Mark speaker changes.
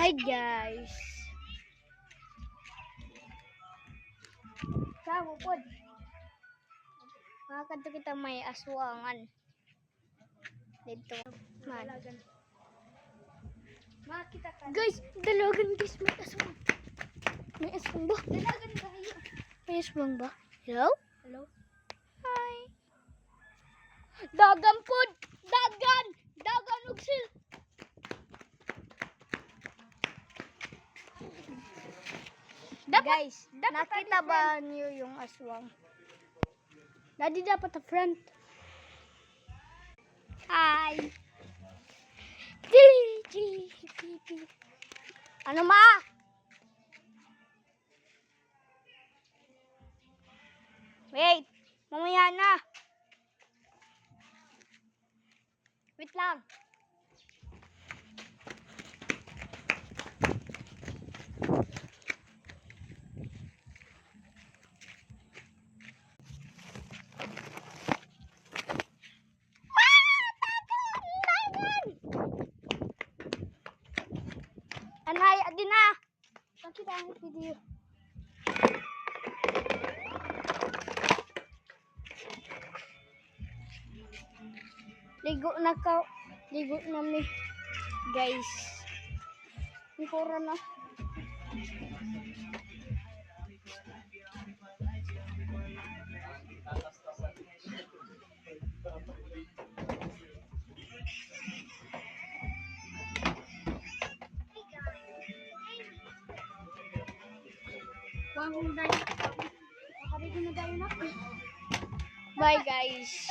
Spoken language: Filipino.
Speaker 1: Hi guys. Kamu pod. Makakadto kita may aswangan. Dito man. Makita ka. Guys, dalagan guys may aswang. May aswang ba? Dalagan ba kayo? May aswang ba? Hello? Hello? Hi. Dagan pod. Dagan. Dagan ugsil. Guys, nakita ba niyo yung aswang? Daddy dapat a friend. Hi. Ano ma? Wait, mamaya na. Wait lang. Anay, adi na. Nakita ang video. Ligo na ka. Ligo na mi. Guys. Ikora na. Bye guys.